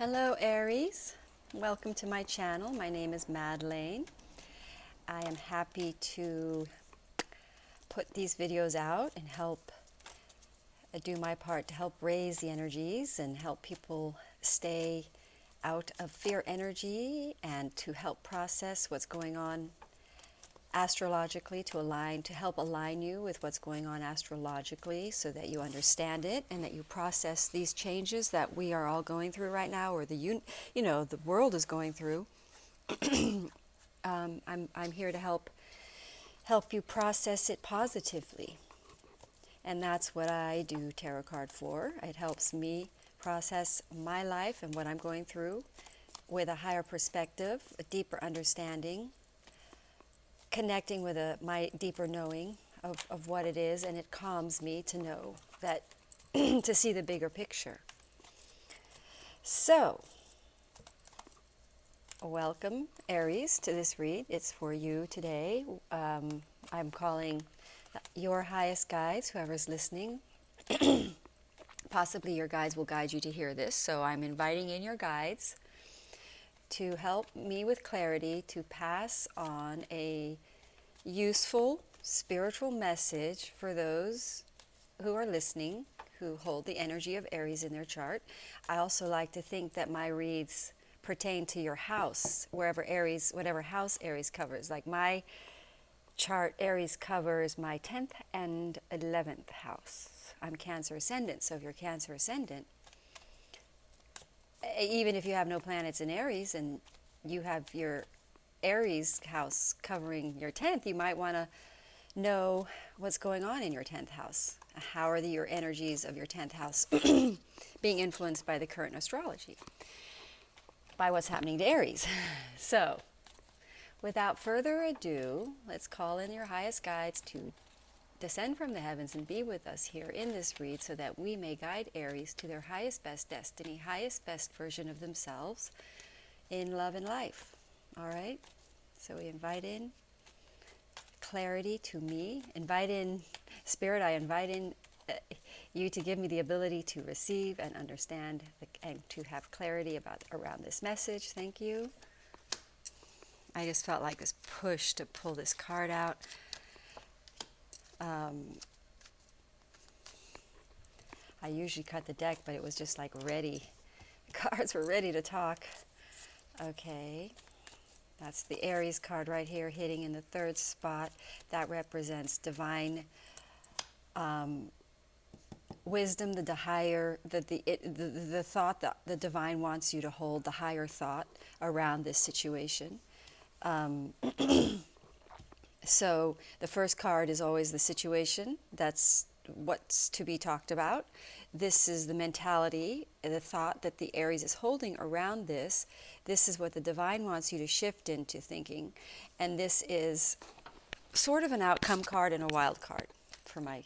Hello Aries, welcome to my channel. My name is Madeleine. I am happy to put these videos out and help do my part to help raise the energies and help people stay out of fear energy and to help process what's going on astrologically, to help align you with what's going on astrologically so that you understand it and that you process these changes that we are all going through right now, or the world is going through. I'm here to help you process it positively, and that's what I do tarot card for. It helps me process my life and what I'm going through with a higher perspective, a deeper understanding, connecting with my deeper knowing of what it is, and it calms me to know that, to see the bigger picture. So, welcome Aries to this read. It's for you today. I'm calling your highest guides, whoever's listening. Possibly your guides will guide you to hear this, so I'm inviting in your guides to help me with clarity to pass on a useful spiritual message for those who are listening, who hold the energy of Aries in their chart. I also like to think that my reads pertain to your house, whatever house Aries covers. Like my chart, Aries covers my 10th and 11th house. I'm Cancer ascendant, so if you're Cancer ascendant, even if you have no planets in Aries and you have your Aries house covering your 10th, you might want to know what's going on in your 10th house. How are your energies of your 10th house being influenced by the current astrology, by what's happening to Aries? So, without further ado, let's call in your highest guides to descend from the heavens and be with us here in this read so that we may guide Aries to their highest best destiny, highest best version of themselves in love and life. All right? So we invite in clarity to me. Invite in Spirit. I invite in you to give me the ability to receive and understand and to have clarity around this message. Thank you. I just felt like this push to pull this card out. I usually cut the deck, but it was just like ready. The cards were ready to talk. Okay. That's the Aries card right here, hitting in the third spot. That represents divine wisdom, the thought that the divine wants you to hold, the higher thought around this situation. So the first card is always the situation. That's what's to be talked about. This is the mentality, the thought that the Aries is holding around this. This is what the divine wants you to shift into thinking. And this is sort of an outcome card and a wild card for my...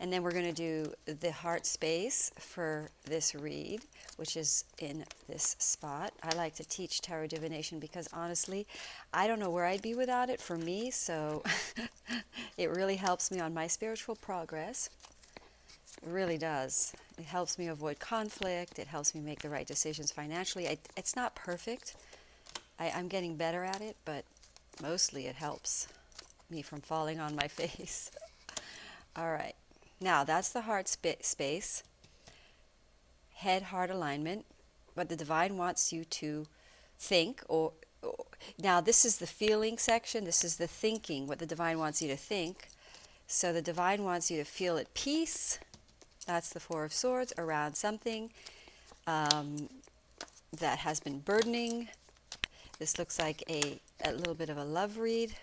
And then we're going to do the heart space for this read, which is in this spot. I like to teach tarot divination because honestly, I don't know where I'd be without it for me, so it really helps me on my spiritual progress. It really does. It helps me avoid conflict. It helps me make the right decisions financially. It's not perfect. I'm getting better at it, but mostly it helps me from falling on my face. All right. Now, that's the heart space, head-heart alignment, what the divine wants you to think. Now, this is the feeling section. This is the thinking, what the divine wants you to think. So the divine wants you to feel at peace. That's the Four of Swords, around something that has been burdening. This looks like a little bit of a love read.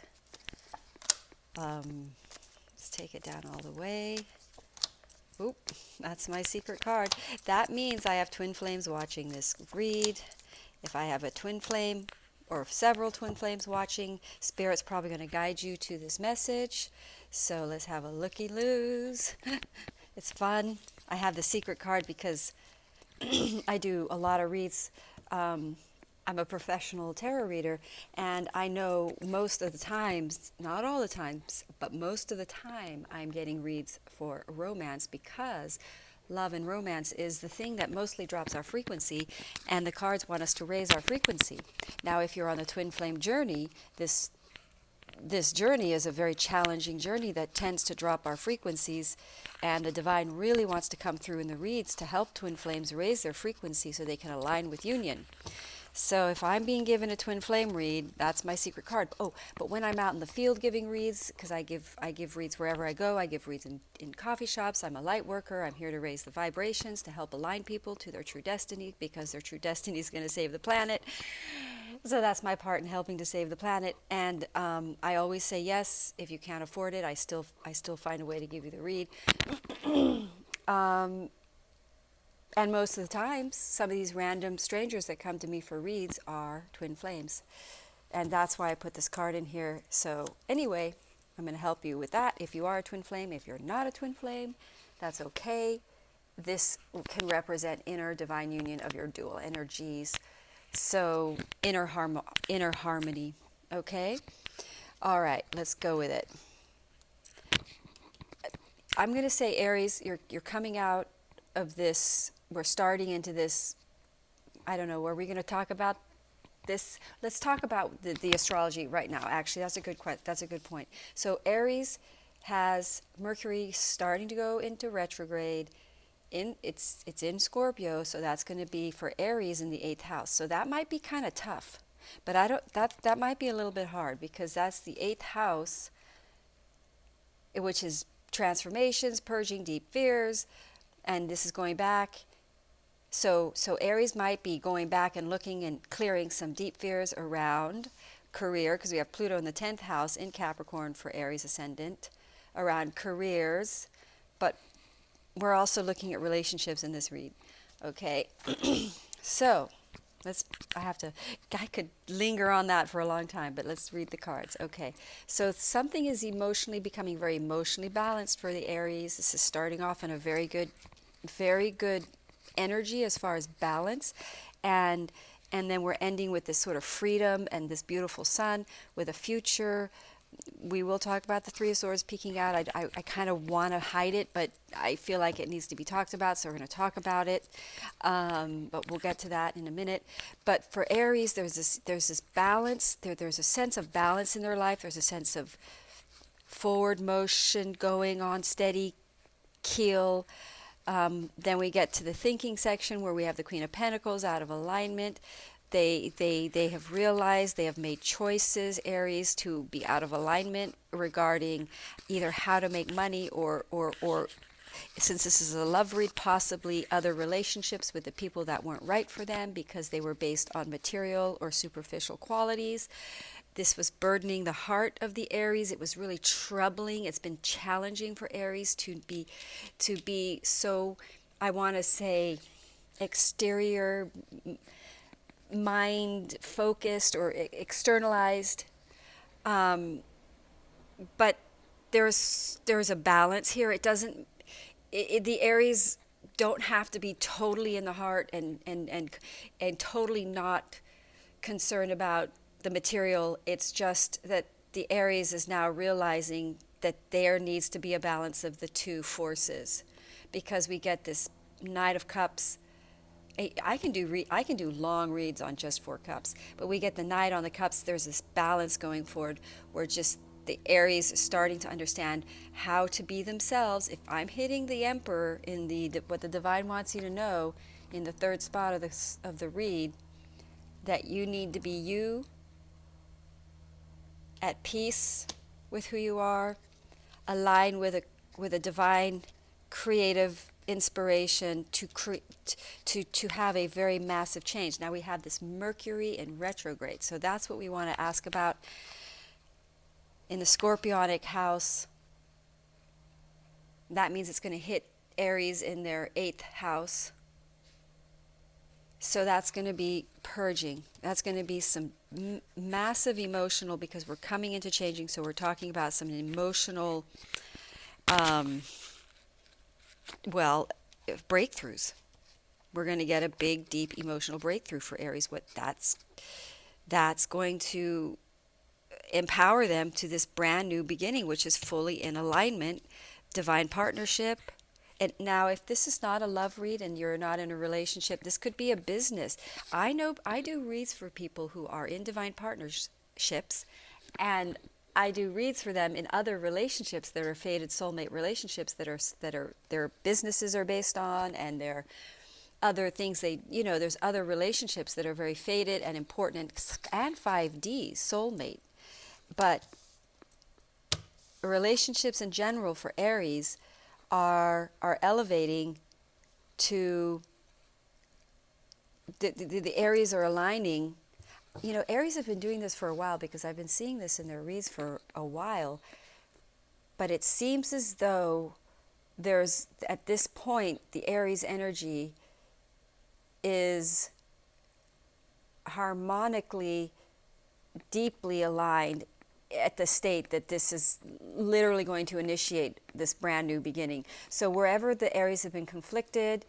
Let's take it down all the way. Oop, that's my secret card. That means I have twin flames watching this read. If I have a twin flame or several twin flames watching, Spirit's probably going to guide you to this message. So let's have a looky-loos. It's fun. I have the secret card because I do a lot of reads. I'm a professional tarot reader, and I know most of the times, not all the times, but most of the time I'm getting reads for romance because love and romance is the thing that mostly drops our frequency, and the cards want us to raise our frequency. Now, if you're on the twin flame journey, this journey is a very challenging journey that tends to drop our frequencies, and the divine really wants to come through in the reads to help twin flames raise their frequency so they can align with union. So if I'm being given a twin flame read, that's my secret card. Oh, but when I'm out in the field giving reads, because I give reads wherever I go, I give reads in coffee shops, I'm a light worker, I'm here to raise the vibrations, to help align people to their true destiny, because their true destiny is going to save the planet. So that's my part in helping to save the planet. And I always say yes. If you can't afford it, I still find a way to give you the read. And most of the times, some of these random strangers that come to me for reads are twin flames. And that's why I put this card in here. So anyway, I'm going to help you with that. If you are a twin flame, if you're not a twin flame, that's okay. This can represent inner divine union of your dual energies. So inner harmony. Okay? All right, let's go with it. I'm going to say, Aries, you're coming out of this. We're starting into this. I don't know. Are we going to talk about this? Let's talk about the astrology right now. Actually, that's a good point. So Aries has Mercury starting to go into retrograde. It's in Scorpio, so that's going to be for Aries in the 8th house. So that might be kind of tough. But that might be a little bit hard, because that's the 8th house, which is transformations, purging deep fears, and this is going back. So Aries might be going back and looking and clearing some deep fears around career, because we have Pluto in the 10th house in Capricorn for Aries ascendant, around careers, but we're also looking at relationships in this read. Okay, so I could linger on that for a long time, but let's read the cards. Okay, so something is becoming very emotionally balanced for the Aries. This is starting off in a very good energy as far as balance, and then we're ending with this sort of freedom and this beautiful sun with a future. We will talk about the Three of Swords peeking out. I kind of want to hide it, but I feel like it needs to be talked about, so we're going to talk about it. But we'll get to that in a minute. But for Aries, there's this balance. There's a sense of balance in their life. There's a sense of forward motion going on, steady keel. Then we get to the thinking section, where we have the Queen of Pentacles out of alignment. They have realized, they have made choices, Aries, to be out of alignment regarding either how to make money or since this is a love read, possibly other relationships with the people that weren't right for them because they were based on material or superficial qualities. This was burdening the heart of the Aries. It was really troubling. It's been challenging for Aries to be so, I want to say, exterior mind focused or externalized, but there's a balance here. The Aries don't have to be totally in the heart and totally not concerned about the material. It's just that the Aries is now realizing that there needs to be a balance of the two forces, because we get this Knight of Cups. I can do long reads on just 4 cups, but we get the Knight on the Cups. There's this balance going forward where just the Aries is starting to understand how to be themselves. If I'm hitting the Emperor in what the divine wants you to know in the 3rd spot of the read, that you need to be you, at peace with who you are, align with a divine creative inspiration to have a very massive change. Now we have this Mercury in retrograde, so that's what we want to ask about in the Scorpionic house. That means it's going to hit Aries in their 8th house. So that's going to be purging. That's going to be some massive emotional, because we're coming into changing, so we're talking about some emotional breakthroughs. We're going to get a big, deep emotional breakthrough for Aries. What that's going to empower them to this brand new beginning, which is fully in alignment, divine partnership, And now, if this is not a love read and you're not in a relationship, this could be a business. I know I do reads for people who are in divine partnerships, and I do reads for them in other relationships that are fated soulmate relationships that are their businesses are based on, and their other things there's other relationships that are very fated and important, and 5D soulmate. But relationships in general for Aries are elevating to the Aries are aligning. Aries have been doing this for a while, because I've been seeing this in their reads for a while, but it seems as though there's, at this point, the Aries energy is harmonically deeply aligned at the state that this is literally going to initiate this brand new beginning. So wherever the Aries have been conflicted,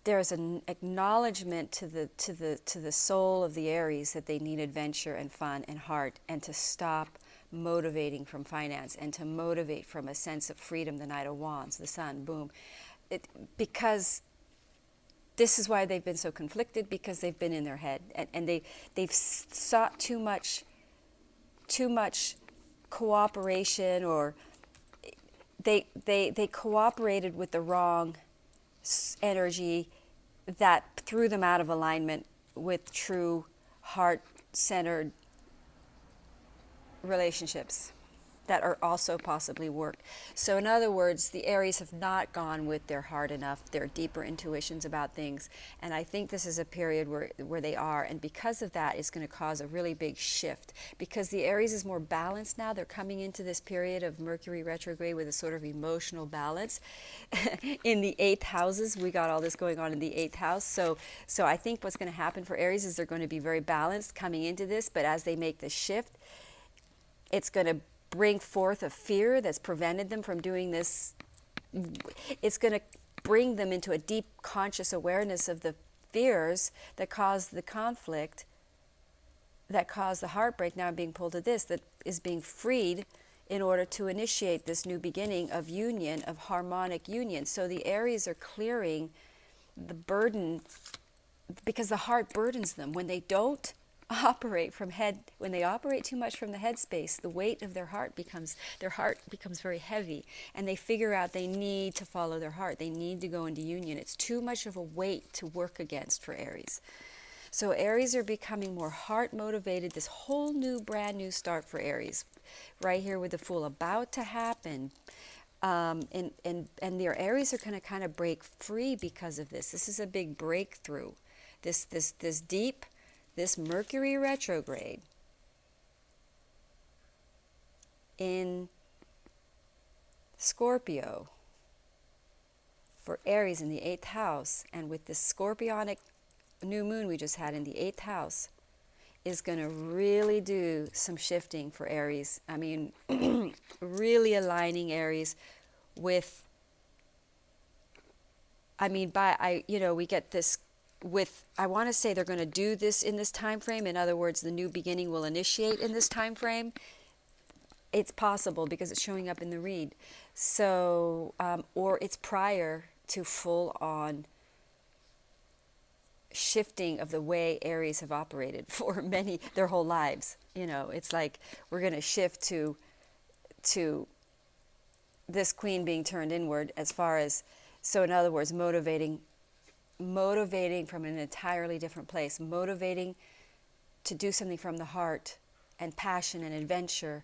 there's an acknowledgement to the soul of the Aries that they need adventure and fun and heart, and to stop motivating from finance, and to motivate from a sense of freedom, the Knight of Wands, the Sun, boom. Because this is why they've been so conflicted, because they've been in their head, and they've sought too much cooperation, or they cooperated with the wrong energy that threw them out of alignment with true heart-centered relationships that are also possibly work. So in other words, the Aries have not gone with their heart enough, their deeper intuitions about things. And I think this is a period where they are. And because of that, it's going to cause a really big shift. Because the Aries is more balanced now. They're coming into this period of Mercury retrograde with a sort of emotional balance. In the 8th houses, we got all this going on in the 8th house. So I think what's going to happen for Aries is they're going to be very balanced coming into this. But as they make this shift, it's going to bring forth a fear that's prevented them from doing this. It's going to bring them into a deep conscious awareness of the fears that caused the conflict, that caused the heartbreak. Now being pulled to this, that is being freed in order to initiate this new beginning of union, of harmonic union. So the Aries are clearing the burden, because the heart burdens them when they don't operate from head. When they operate too much from the head space, the weight of their heart becomes very heavy, and they figure out they need to follow their heart. They need to go into union. It's too much of a weight to work against for Aries. So Aries are becoming more heart motivated. This whole new, brand new start for Aries, right here with the Fool about to happen. And their Aries are going to kind of break free because of this. This is a big breakthrough. This deep. This Mercury retrograde in Scorpio for Aries in the 8th house, and with this scorpionic new moon we just had in the 8th house, is going to really do some shifting for Aries. I mean, really aligning Aries with, we get this with, I want to say they're going to do this in this time frame. In other words, the new beginning will initiate in this time frame. It's possible because it's showing up in the read. So, or it's prior to full-on shifting of the way Aries have operated for their whole lives. It's like we're going to shift to this queen being turned inward, as far as, so in other words, motivating from an entirely different place, motivating to do something from the heart, and passion and adventure.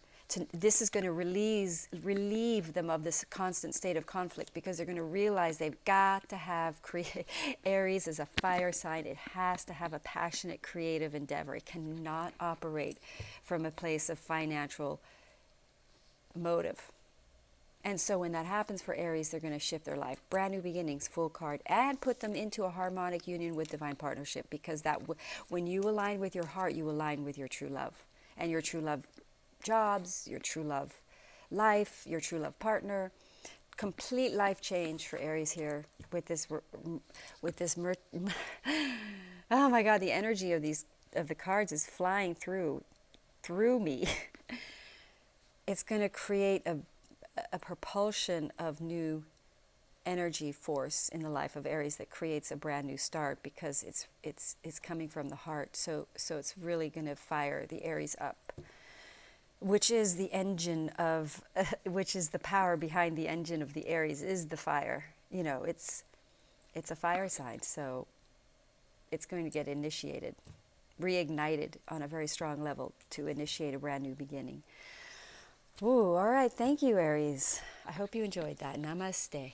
This is going to relieve them of this constant state of conflict, because they're going to realize they've got to have Aries is a fire sign. It has to have a passionate, creative endeavor. It cannot operate from a place of financial motive. And so when that happens for Aries, they're going to shift their life. Brand new beginnings, full card, and put them into a harmonic union with divine partnership, because when you align with your heart, you align with your true love. And your true love jobs, your true love life, your true love partner. Complete life change for Aries here with this oh my God, the energy of the cards is flying through me. It's going to create a propulsion of new energy force in the life of Aries that creates a brand new start, because it's coming from the heart. So it's really going to fire the Aries up, which is the engine of, which is the power behind the engine of the Aries, is the fire. You know, it's a fire sign, so it's going to get initiated, reignited on a very strong level to initiate a brand new beginning. Ooh, all right. Thank you, Aries. I hope you enjoyed that. Namaste.